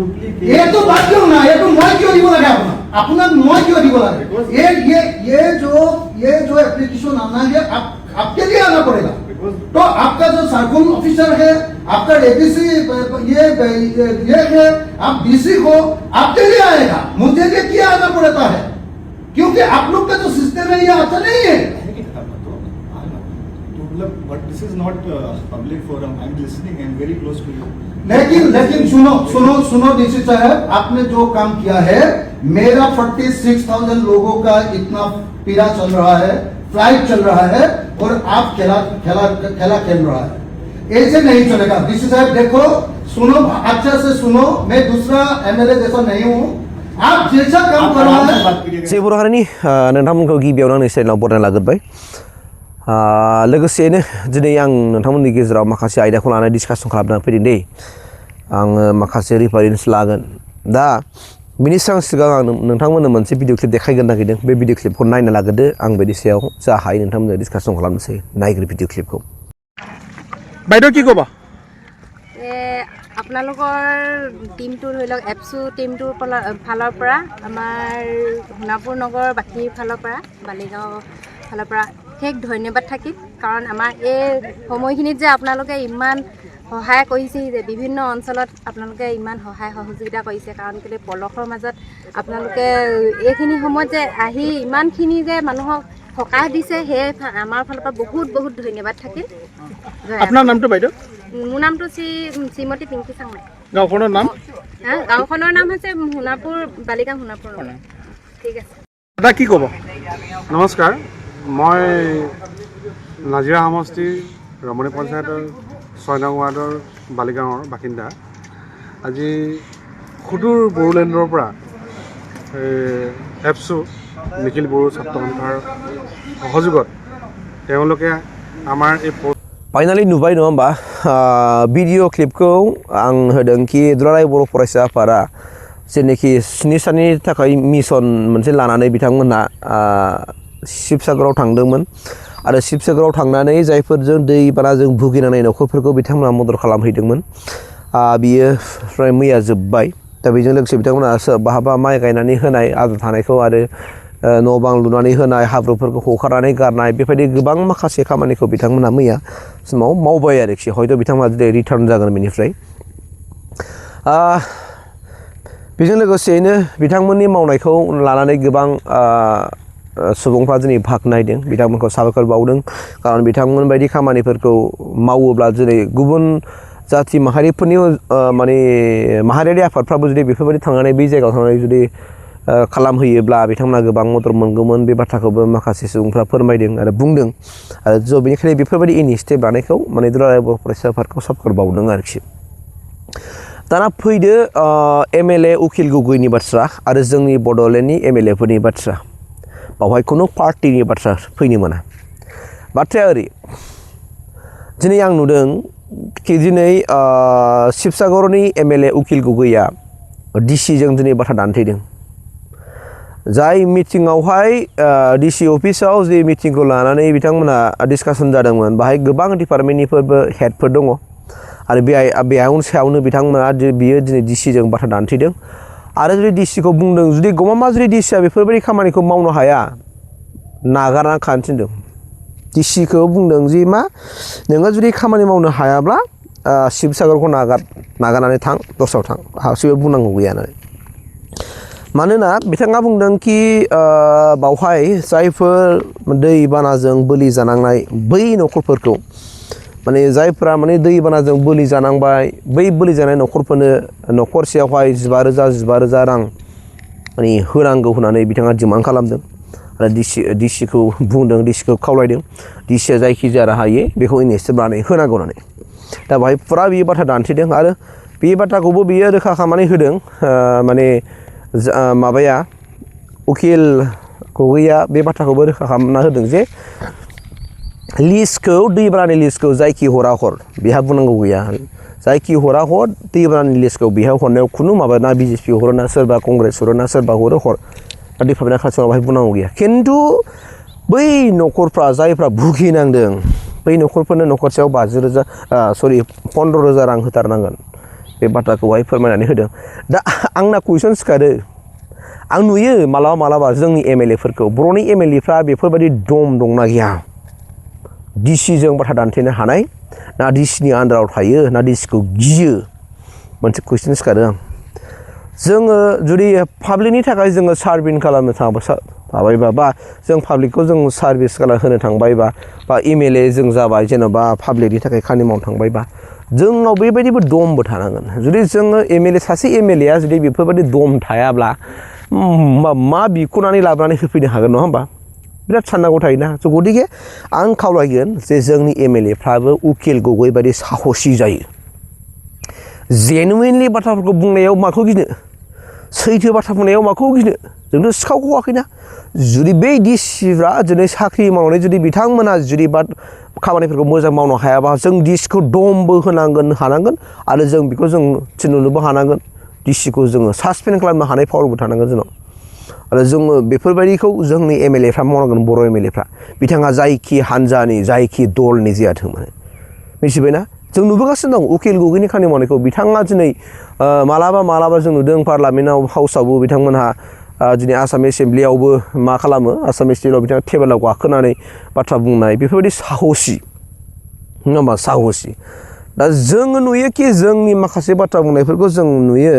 ये तो बात क्यों ना ये तो मैं क्यों नहीं बोला गया अपना मैं क्यों नहीं बोला ये जो एप्लीकेशन आना है आपके लिए आना पड़ेगा तो आपका जो सर्कल ऑफिसर है आपका एबीसी ये है आप डीसी को आपके लिए आएगा मुझे लिए क्या आना पड़ता है क्योंकि आप लोग का जो सिस्टम है ये अच्छा नहीं है but this is not public forum. I'm listening. I'm very close to you. लेकिन सुनो डीसी साहब आपने जो काम किया है मेरा 46,000 लोगों का इतना पीड़ा चल रहा है फ्लाइट चल रहा है और आप खेल रहा है ऐसे नहीं चलेगा डीसी साहब देखो सुनो अच्छा से सुनो मैं दूसरा एमएलए जैसा नहीं हूँ आप जैसा काम कर रहा है बर' हारिनि नोंथांमोनखौ गिबियावनो आंनि चेनेलाव बरायना लाग्रोबाय लोगोसेनो दिनै आं नोंथांमोननि गेजेराव माखासे आयदाखौ लानानै डिसकासन खालामनानै फैदों दे आङो माखासे रिफारेन्स लागोन दा बिनि सिगां आं नोंथांमोननो मोनसे भिडिअ क्लिप देखायगोन नागिरदों बे भिडिअ क्लिपखौ नायना लाग्रोदो आं बेनि सायाव जा हायो नोंथांमोननो डिसकासन खालामनोसै नायग्रो भिडिअ क्लिपखौ বাইদেউ কি ক'বা আপোনালোকৰ টিমটো ধৰি লওক ABSU টিমটোৰ ফালৰ পৰা আমাৰ সোণাপুৰ নগৰ বাকীৰ ফালৰ পৰা বালিগাঁও ফালৰ পৰা শেষ ধন্যবাদ থাকিল কাৰণ আমাৰ এই সময়খিনিত যে আপোনালোকে ইমান সহায় কৰিছে যে বিভিন্ন অঞ্চলত আপোনালোকে ইমান সহায় সহযোগিতা কৰিছে কাৰণ কেলে পলসৰ মাজত আপোনালোকে এইখিনি সময়ত যে আহি ইমানখিনি যে মানুহক সকাহ দিছে সেই আমাৰ ফালৰ পৰা বহুত বহুত ধন্যবাদ থাকিল আপোনাৰ নামটো বাইদেউ মোৰ নামটো শ্ৰীমতী পিংকি চাংমাই গাঁওখনৰ নাম গাঁওখনৰ নাম হৈছে সোণাপুৰ বালিগাঁও সোণাপুৰ ঠিক আছে দাদা কি ক'ব নমস্কাৰ মই নাজিৰা সমষ্টি ৰমণী পঞ্চায়তৰ 6 নং ৱাৰ্ডৰ বালিগাঁৱৰ বাসিন্দা আজি সুদূৰ বড়োলেণ্ডৰ পৰা ABSU নিখিল বড়ো ছাত্ৰ সন্থাৰ সহযোগত তেওঁলোকে আমাৰ এই फाइनालि नुबाय नङा होमबा भिडिअ क्लिपखौ आं होदोंखि दुलाराय बर' फरायसा आफादा जेनोखि 7 साननि थाखाय मिशन मोनसे लानानै बिथांमोनहा शिबसागराव थांदोंमोन आरो शिबसागराव थांनानै जायफोरजों दैबानाजों भुगिनांनाय नखरफोरखौ बिथांमोनहा मदद खालामहैदोंमोन बियो फ्राय मैया जोबबाय दा बेजों लोगोसे बिथांमोनहा बहाबा माइ गायनानै होनाय आद्रा थानायखौ आरो न' बां लुनानै होनाय हाब्रुफोरखौ हखारनानै गारनाय बेबायदि गोबां माखासे खामानिखौ बिथांमोनहा मैया समाव मावबाय आरोखि हयथ' बिथांमोना दिनै रिटार्न जागोन बेनिफ्राय बेजों लोगोसेयैनो बिथांमोननि मावनायखौ लानानै गोबां सुबुंफ्रा दिनै बाख्नायदों बिथांमोनखौ साबायखर बावदों खारन बिथांमोन बायदि खामानिफोरखौ मावोब्ला दिनै गुबुन जाथि माहारिफोरनि माने माहारियारि आफादफ्राबो जुदि बेफोरबायदि थांनानै बै जायगायाव थांनानै जुदि खालामहैयोब्ला बिथांमोना गोबां मदद मोनगौमोन बे बाथ्राखौबो माखासे सुबुंफ्रा फोरमायदों आरो बुंदों आरो ज' बेनिखायनो बेफोरबायदि इनिशिएटिभ लानायखौ माने दुलाराय बर' फरायसा आफादखौ साबायखर बावदों आरोखि दाना फैदो एमएलए उकिल गगैनि बाथ्रा आरो जोंनि बड'लेण्डनि एमएलएफोरनि बाथ्रा बावहाय खुनु पार्टिनि बाथ्रा फैनो मोना बाथ्राया ओरै दिनै आं नुदों कि दिनै शिबसागरनि एमएलए उकिल गगैया डिसिजों दिनै बाथ्रा दान्थेदों जाय मिटिङावहाय डिसि अफिसाव जे मिटिंखौ लानानै बिथांमोना डिसकासन जादोंमोन बाहाय गोबां डिपार्टमेन्टनिफोरबो हेडफोर दङ आरो बेयावनो सायावनो बिथांमोना बियो दिनै डिसिजों बाथ्रा दान्थेदों आरो जुदि डिसिखौ बुंदों जुदि गमामा जुदि डिसिया बेफोरबायदि खामानिखौ मावनो हाया नागारना खानो थिनदों डिसिखौ बुंदों जे मा नोङो जुदि खामानि मावनो हायाब्ला शिबसागरखौ नागारनानै थां दस्रायाव थां हासिबो बुंनांगौ गैया होननानै मानोना बिथाङा बुंदों कि बावहाय जायफोर दैबानाजों बोलि जानांनाय बै नखरफोरखौ माने जायफोरा माने दैबानाजों बोलि जानांबाय बै बोलि जानाय नखरफोरनो नखरसेयावहाय 15,000 रां माने होनांगौ होननानै बिथाङा डिमान्ड खालामदों आरो डिसिखौ बुंदों डिसिखौ खावलायदों डिसिया जायखिजाया राहायै बेखौ इनिशिएटिभ लानानै होनांगौ होननानै दा बाहाय फुरा बियो बाथ्रा दान्थेदों आरो बे बाथ्राखौबो बियो रोखा खालामनानै होदों माने माबाया उकिल गगैया बे बाथ्राखौबो रोखा खालामना होदों जे लिस्टखौ दैबानानि लिस्टखौ जायखि हरा हर बेहा बुंनांगौ गैया जायखि हरा हर दैबानानि लिस्टखौ बेहा हरनायाव खुनु माबा ना बिजेपि हरो ना सोरबा कंग्रेस हरो ना सोरबा हरो हर दा डिपार्टमेन्टआ खाथियाव बाहाय बुंनांगौ गैया खिन्थु बै नखरफ्रा जायफ्रा भुगिनांदों बै नखरफोरनो नखरसेयाव 15,000 रां होथारनांगोन बे बाथ्राखौहाय फोरमायनानै होदों दा आंना कुइसन सिखारो आं नुयो मालाबा जोंनि एमएलएफोरखौ बर'नि एमएलएफ्रा बेफोरबायदि दम दंना गैया डिसिजों बाथ्रा दान्थेनो हानाय ना डिसिनि आन्दाराव थायो ना डिसिखौ गियो मोनसे कुइसन सिखारो आं जोङो जुदि पाब्लिकनि थाखाय जोङो सार्भिं खालामनो थाबायबा बा जों पाब्लिकखौ जों सार्भिस होनो थांबायबा बा एमएलए जों जाबाय जेन'बा पाब्लिकनि थाखाय खामानि मावनो थांबायबा जोंनाव बेबायदिबो दमबो थानांगोन जुदि जोङो एमएलए सासे एमएलएआ जुदि बेफोरबायदि दम थायाब्ला मा बिख'नानै लाबोनानै होफैनो हागोन नङा होमबा बिराद साननांगौ थायोना गतिके आं खावलायगोन जे जोंनि एमएलएफ्राबो उकिल गगৈ बायदि साहसि जायो जेनुइनलि बाथ्राफोरखौ बुंनायाव माखौ गिनो सैथो बाथ्रा बुंनायाव माखौ गिनो जोंथ' सिखाव खावाखैना जुदि बै डिसिफ्रा जुदि साख्रि मावनानै जुदि बिथांमोना जुदि खामानिफोरखौ मोजां मावनो हायाबा जों डिसिखौ दमबो हानांगोन आरो जों बेखौ जों थिनहरनोबो हानांगोन डिसिखौ जोङो सासपेन्ड खालामनो हानाय पावारबो थानांगोन जोंनाव आरो जोङो बेफोरबायदिखौ जोंनि एमएलएफ्रा मावनांगोन बर' एमएलएफ्रा बिथाङा जायखि हानजानि जायखि दलनि जायाथों माने मिथिबायना जों नुबोगासिनो दं उकिल गगैनि खामानि मावनायखौ बिथाङा दिनै मालाबा जों नुदों पार्लामेन्टआव हाउसआवबो बिथांमोनहा दिनै आसाम एसेम्ब्लियावबो मा खालामो आसाम एसेम्ब्लियाव बिथाङा टेबोलाव गाखोनानै बाथ्रा बुंनाय बेफोरबायदि साहसि नङा होमबा साहसि दा जोङो नुयोखि जोंनि माखासे बाथ्रा बुंनायफोरखौ जों नुयो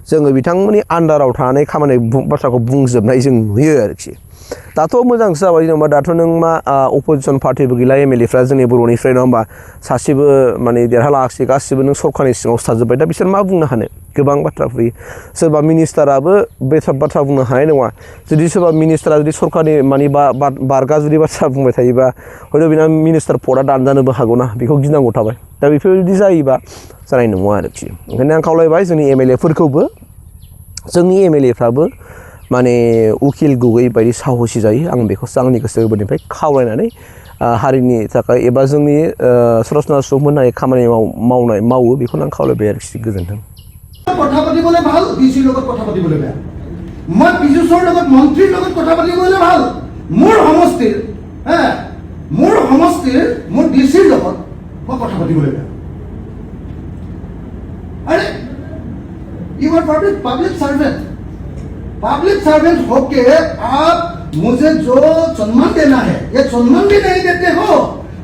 जोङो बिथांमोननि आन्दाराव थानानै खामानि बाथ्राखौ बुंजोबनाय जों नुयो आरोखि दाथ' मोजांसो जाबाय जेनेबा दाथ' नों मा अपोजिसन पार्टिबो गैला एमएलएफ्रा जोंनि बर'निफ्राय नङा होमबा सासेबो माने देरहालागासै गासिबो नों सरकारनि सिङावसो थाजोब्बाय दा बिसोर मा बुंनो हानो गोबां बाथ्रा फैयो सोरबा मिनिस्टाराबो बे बाथ्रा बुंनो हानाय नङा जुदि सोरबा मिनिस्टारा जुदि सरकारनि माने बारगा जुदि बाथ्रा बुंबाय थायोबा हयथ' बिना मिनिस्टार पदआ दानजानोबो हागौना बेखौ गिनांगौ थाबाय दा बेफोरबायदि जायोबा जानाय नङा आरोखि ओंखायनो आं खावलायबाय जोंनि एमएलएफोरखौबो जोंनि एमएलएफ्राबो माने उकिल गगै बायदि साहसि जायो आं बेखौसो आंनि गोसो गोरबोनिफ्राय खावलायनानै हारिनि थाखाय एबा जोंनि सरासनस्रा सुबुंफोरनि खामानि मावो बेखौनो आं खावलायबाय आरोखि गोजोन्थों কথা পাতিবলৈ ভাল ডিচিৰ লগত কথা পাতিবলৈ বেয়া মই পীযুষৰ লগত মন্ত্ৰীৰ লগত কথা পাতিবলৈ ভাল মোৰ সমষ্টিৰ মোৰ ডিচিৰ লগত মই কথা পাতিবলৈ বেয়া अरे यू आर पब्लिक सर्वेंट होके आप मुझे जो सम्मान देना है ये सम्मान भी नहीं देते हो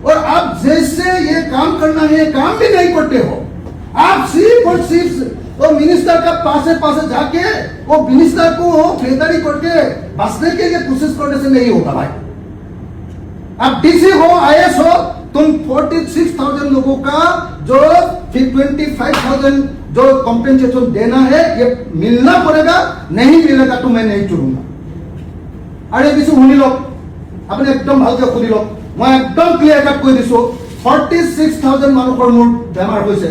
और आप जैसे ये काम करना है काम भी नहीं करते हो आप सिर्फ और सिर्फ वो मिनिस्टर का पासे जाके वो मिनिस्टर को बेदारी करके बसने के लिए कोशिश करने से नहीं होगा भाई आप डीसी हो आईएएस हो तुम 46,000 लोगों का जो 25,000 जो कॉम्पेंसेशन देना है ये मिलना पड़ेगा नहीं मिलेगा तो मैं नहीं चुनूंगा अरे किसी শুনি লওক আপুনি একদম ভালকে শুনি লওক মই একদম ক্লিয়াৰ কাট কৈ দিছো 46,000 মানুহৰ মোৰ বেমাৰ হৈছে